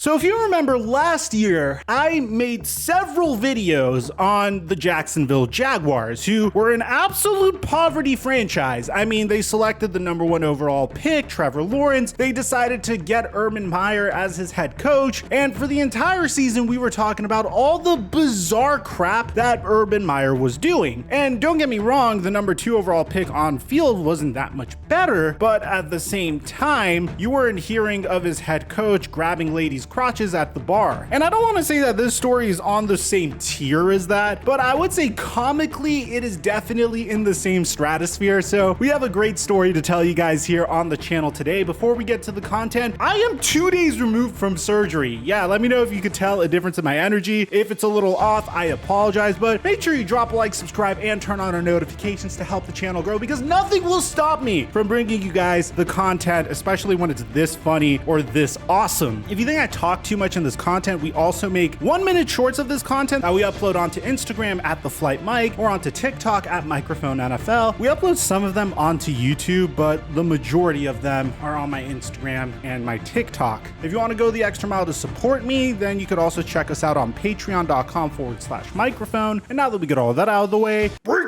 So if you remember last year, I made several videos on the Jacksonville Jaguars, who were an absolute poverty franchise. I mean, they selected the #1 overall pick, Trevor Lawrence. They decided to get Urban Meyer as his head coach. And for the entire season, we were talking about all the bizarre crap that Urban Meyer was doing. And don't get me wrong, the #2 overall pick on field wasn't that much better, but at the same time, you weren't hearing of his head coach grabbing ladies' crotches at the bar. And I don't want to say that this story is on the same tier as that, but I would say comically it is definitely in the same stratosphere. So we have a great story to tell you guys here on the channel today. Before we get to the content, I am 2 days removed from surgery. Yeah, let me know if you could tell a difference in my energy. If it's a little off, I apologize, but make sure you drop a like, subscribe, and turn on our notifications to help the channel grow, because nothing will stop me from bringing you guys the content, especially when it's this funny or this awesome. If you think I talk too much in this content, we also make 1-minute shorts of this content that we upload onto Instagram at The Flight Mike or onto TikTok at Mikerophone NFL. We upload some of them onto YouTube, but the majority of them are on my Instagram and my TikTok. If you want to go the extra mile to support me, then you could also check us out on patreon.com/microphone. And now that we get all of that out of the way, break!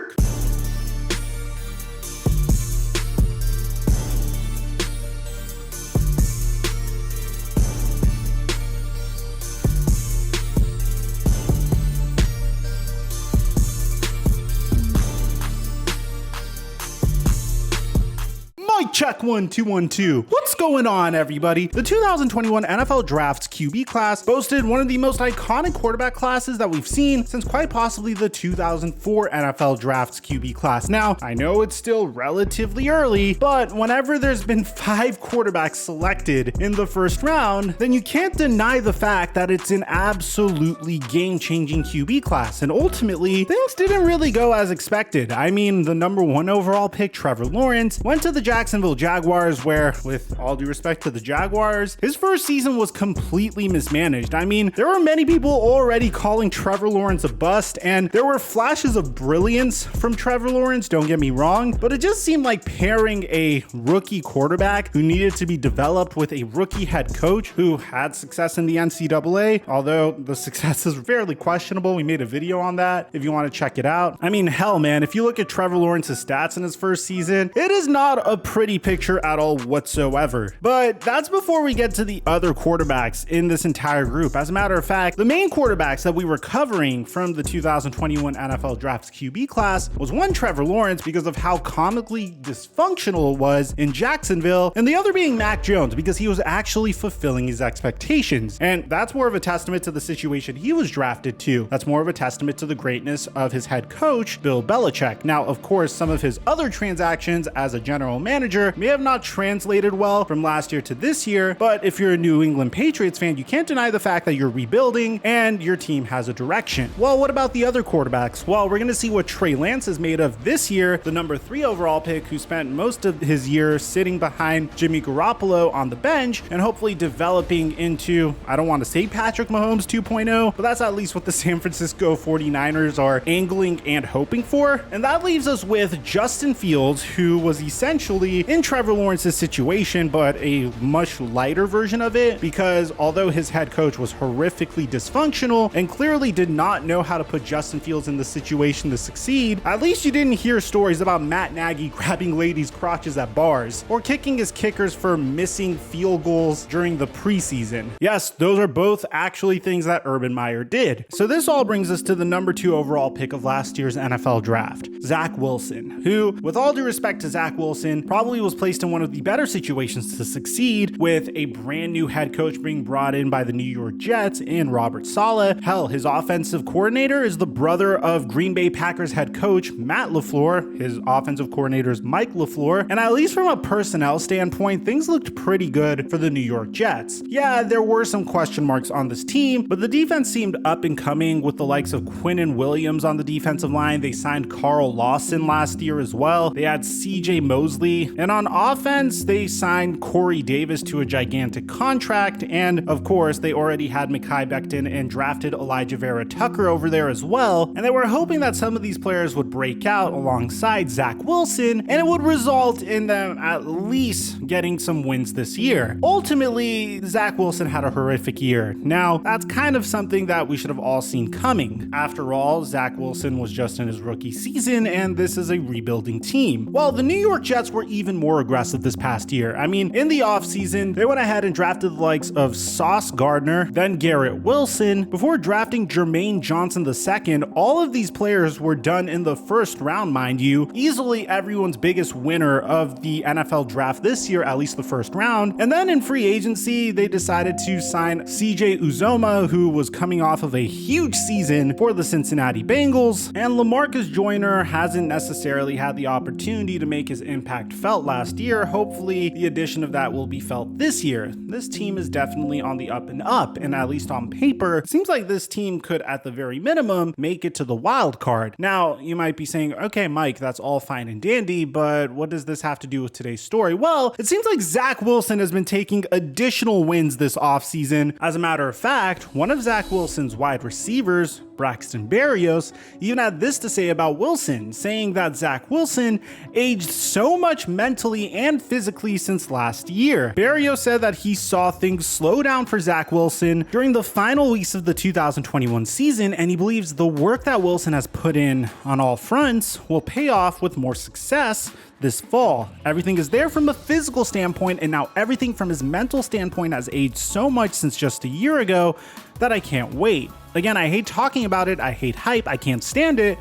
Mic check 1 2 1 2. What's going on, everybody? The 2021 NFL Draft's QB class boasted one of the most iconic quarterback classes that we've seen since quite possibly the 2004 NFL Draft's QB class. Now, I know it's still relatively early, but whenever there's been 5 quarterbacks selected in the first round, then you can't deny the fact that it's an absolutely game-changing QB class. And ultimately, things didn't really go as expected. I mean, the #1 overall pick, Trevor Lawrence, went to the Jacksonville Jaguars, where, with all due respect to the Jaguars, his first season was completely mismanaged. I mean, there were many people already calling Trevor Lawrence a bust, and there were flashes of brilliance from Trevor Lawrence, don't get me wrong, but it just seemed like pairing a rookie quarterback who needed to be developed with a rookie head coach who had success in the NCAA, although the success is fairly questionable. We made a video on that if you want to check it out. I mean, hell, man, if you look at Trevor Lawrence's stats in his first season, it is not a pretty picture at all whatsoever. But that's before we get to the other quarterbacks in this entire group. As a matter of fact, the main quarterbacks that we were covering from the 2021 NFL Draft's QB class was one, Trevor Lawrence, because of how comically dysfunctional it was in Jacksonville, and the other being Mac Jones, because he was actually fulfilling his expectations. And that's more of a testament to the situation he was drafted to. That's more of a testament to the greatness of his head coach, Bill Belichick. Now, of course, some of his other transactions as a general manager may have not translated well from last year to this year, but if you're a New England Patriots fan, you can't deny the fact that you're rebuilding and your team has a direction. Well, what about the other quarterbacks? Well, we're going to see what Trey Lance is made of this year, the #3 overall pick, who spent most of his year sitting behind Jimmy Garoppolo on the bench and hopefully developing into, I don't want to say Patrick Mahomes 2.0, but that's at least what the San Francisco 49ers are angling and hoping for. And that leaves us with Justin Fields, who was essentially in Trevor Lawrence's situation, but a much lighter version of it, because although his head coach was horrifically dysfunctional and clearly did not know how to put Justin Fields in the situation to succeed, at least you didn't hear stories about Matt Nagy grabbing ladies' crotches at bars or kicking his kickers for missing field goals during the preseason. Yes, those are both actually things that Urban Meyer did. So this all brings us to the #2 overall pick of last year's NFL Draft, Zach Wilson, who, with all due respect to Zach Wilson, probably was placed in one of the better situations to succeed, with a brand new head coach being brought in by the New York Jets in Robert Saleh. Hell, his offensive coordinator is the brother of Green Bay Packers head coach Matt LaFleur. His offensive coordinator is Mike LaFleur. And at least from a personnel standpoint, things looked pretty good for the New York Jets. Yeah, there were some question marks on this team, but the defense seemed up and coming with the likes of Quinnen Williams on the defensive line. They signed Carl Lawson last year as well. They had CJ Mosley. And And on offense, they signed Corey Davis to a gigantic contract, and of course, they already had Mekhi Becton and drafted Elijah Vera Tucker over there as well, and they were hoping that some of these players would break out alongside Zach Wilson, and it would result in them at least getting some wins this year. Ultimately, Zach Wilson had a horrific year. Now, that's kind of something that we should have all seen coming. After all, Zach Wilson was just in his rookie season, and this is a rebuilding team. Well, the New York Jets were even more aggressive this past year. I mean, in the offseason, they went ahead and drafted the likes of Sauce Gardner, then Garrett Wilson, before drafting Jermaine Johnson II. All of these players were done in the first round, mind you. Easily everyone's biggest winner of the NFL draft this year, at least the first round. And then in free agency, they decided to sign CJ Uzomah, who was coming off of a huge season for the Cincinnati Bengals. And LaMarcus Joyner hasn't necessarily had the opportunity to make his impact felt last year. Hopefully, the addition of that will be felt this year. This team is definitely on the up and up, and at least on paper, it seems like this team could, at the very minimum, make it to the wild card. Now, you might be saying, okay, Mike, that's all fine and dandy, but what does this have to do with today's story? Well, it seems like Zach Wilson has been taking additional wins this offseason. As a matter of fact, one of Zach Wilson's wide receivers, Braxton Berrios, even had this to say about Wilson, saying that Zach Wilson aged so much mentally and physically since last year. Berrios said that he saw things slow down for Zach Wilson during the final weeks of the 2021 season, and he believes the work that Wilson has put in on all fronts will pay off with more success this fall. Everything is there from a physical standpoint, and now everything from his mental standpoint has aged so much since just a year ago that I can't wait. Again, I hate talking about it, I hate hype, I can't stand it,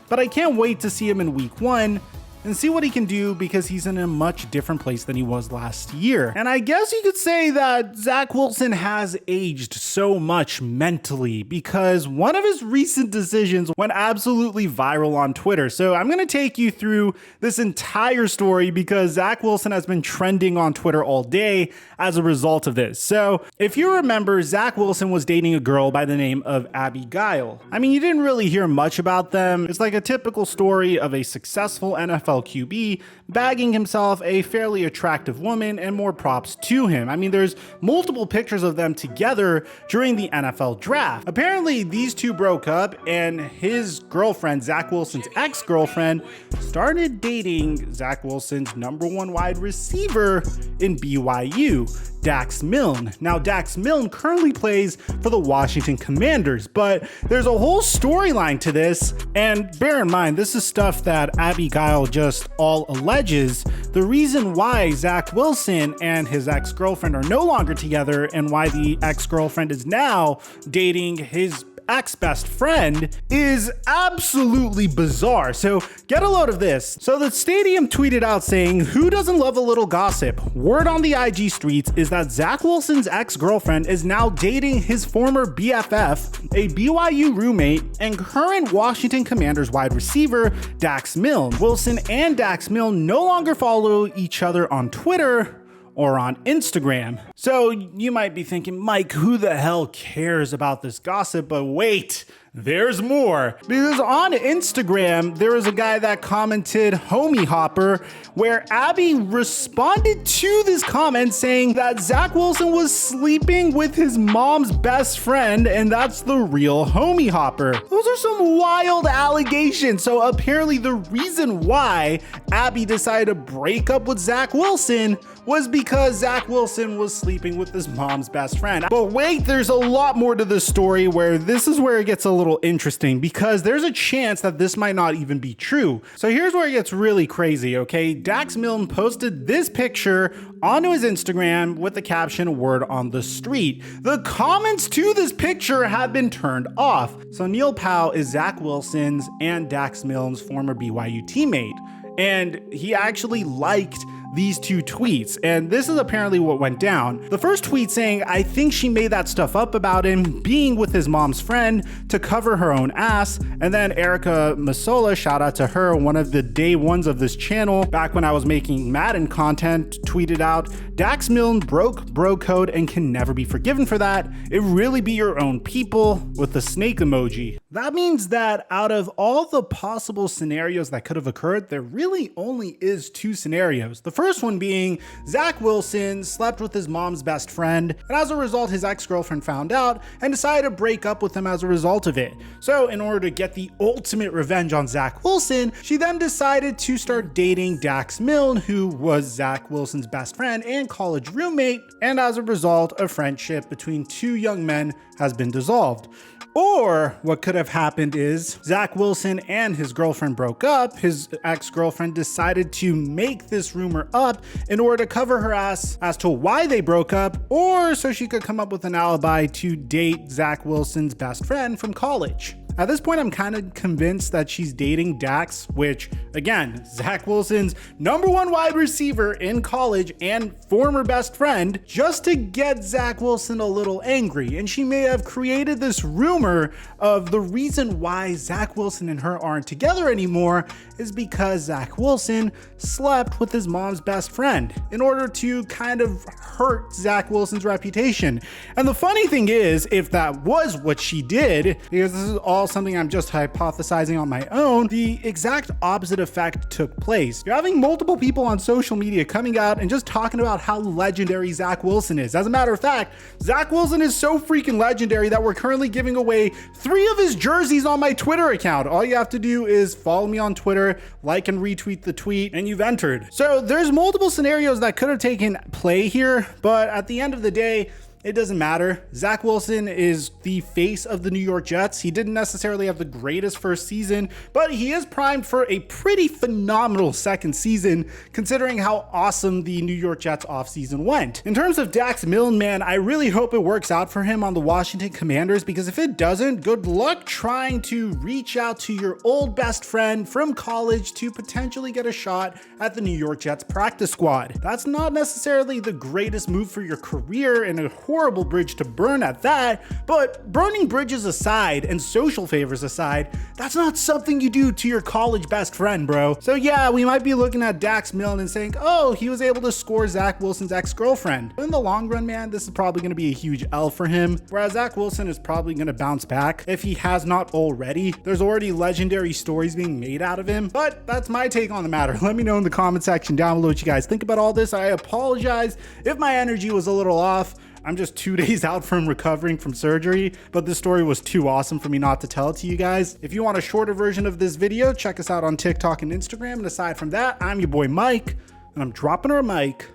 but I can't wait to see him in week 1 and see what he can do, because he's in a much different place than he was last year. And I guess you could say that Zach Wilson has aged so much mentally, because one of his recent decisions went absolutely viral on Twitter. So I'm going to take you through this entire story, because Zach Wilson has been trending on Twitter all day as a result of this. So if you remember, Zach Wilson was dating a girl by the name of Abby Guile. I mean, you didn't really hear much about them. It's like a typical story of a successful NFL QB bagging himself a fairly attractive woman, and more props to him. I mean, there's multiple pictures of them together during the NFL draft. Apparently, these two broke up, and his girlfriend, Zach Wilson's ex-girlfriend, started dating Zach Wilson's #1 wide receiver in BYU, Dax Milne. Now, Dax Milne currently plays for the Washington Commanders, but there's a whole storyline to this, and bear in mind, this is stuff that Abby Guile just all alleges. The reason why Zach Wilson and his ex-girlfriend are no longer together, and why the ex-girlfriend is now dating his ex-best friend, is absolutely bizarre. So get a load of this. So the stadium tweeted out saying, "Who doesn't love a little gossip? Word on the IG streets is that Zach Wilson's ex-girlfriend is now dating his former BFF, a BYU roommate, and current Washington Commanders wide receiver, Dax Milne. Wilson and Dax Milne no longer follow each other on Twitter or on Instagram." So you might be thinking, Mike, who the hell cares about this gossip? But wait, there's more. Because on Instagram, there was a guy that commented "Homie Hopper," where Abby responded to this comment saying that Zach Wilson was sleeping with his mom's best friend, and that's the real Homie Hopper. Those are some wild allegations. So apparently the reason why Abby decided to break up with Zach Wilson was because Zach Wilson was sleeping with his mom's best friend. But wait, there's a lot more to this story, where this is where it gets a little interesting, because there's a chance that this might not even be true. So here's where it gets really crazy, okay? Dax Milne posted this picture onto his Instagram with the caption "Word on the street." The comments to this picture have been turned off. So Neil Powell is Zach Wilson's and Dax Milne's former BYU teammate, and he actually liked these two tweets, and this is apparently what went down. The first tweet saying, "I think she made that stuff up about him being with his mom's friend to cover her own ass." And then Erica Masola, shout out to her, one of the day ones of this channel back when I was making Madden content, tweeted out, "Dax Milne broke bro code and can never be forgiven for that. It really be your own people," with the snake emoji. That means that out of all the possible scenarios that could have occurred, there really only is two scenarios. The first one being Zach Wilson slept with his mom's best friend, and as a result, his ex-girlfriend found out and decided to break up with him as a result of it. So in order to get the ultimate revenge on Zach Wilson, she then decided to start dating Dax Milne, who was Zach Wilson's best friend and college roommate, and as a result, a friendship between two young men has been dissolved. Or what could have happened is Zach Wilson and his girlfriend broke up. His ex-girlfriend decided to make this rumor up in order to cover her ass as to why they broke up, or so she could come up with an alibi to date Zach Wilson's best friend from college. At this point, I'm kind of convinced that she's dating Dax, which, again, Zach Wilson's #1 wide receiver in college and former best friend, just to get Zach Wilson a little angry. And she may have created this rumor of the reason why Zach Wilson and her aren't together anymore is because Zach Wilson slept with his mom's best friend in order to kind of hurt Zach Wilson's reputation. And the funny thing is, if that was what she did, because this is all something I'm just hypothesizing on my own, the exact opposite effect took place. You're having multiple people on social media coming out and just talking about how legendary Zach Wilson is. As a matter of fact, Zach Wilson is so freaking legendary that we're currently giving away 3 of his jerseys on my Twitter account. All you have to do is follow me on Twitter, like and retweet the tweet, and you've entered. So there's multiple scenarios that could have taken play here, but at the end of the day, it doesn't matter. Zach Wilson is the face of the New York Jets. He didn't necessarily have the greatest first season, but he is primed for a pretty phenomenal second season, considering how awesome the New York Jets offseason went. In terms of Dax Milne, man, I really hope it works out for him on the Washington Commanders, because if it doesn't, good luck trying to reach out to your old best friend from college to potentially get a shot at the New York Jets practice squad. That's not necessarily the greatest move for your career, and a horrible bridge to burn at that, but burning bridges aside and social favors aside, that's not something you do to your college best friend, bro. So yeah, we might be looking at Dax Milne and saying, oh, he was able to score Zach Wilson's ex-girlfriend. But in the long run, man, this is probably going to be a huge L for him, whereas Zach Wilson is probably going to bounce back if he has not already. There's already legendary stories being made out of him, but that's my take on the matter. Let me know in the comment section down below what you guys think about all this. I apologize if my energy was a little off. I'm just 2 days out from recovering from surgery, but this story was too awesome for me not to tell it to you guys. If you want a shorter version of this video, check us out on TikTok and Instagram. And aside from that, I'm your boy Mike, and I'm dropping our mic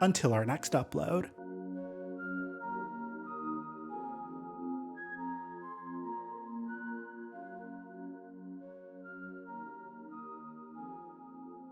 until our next upload.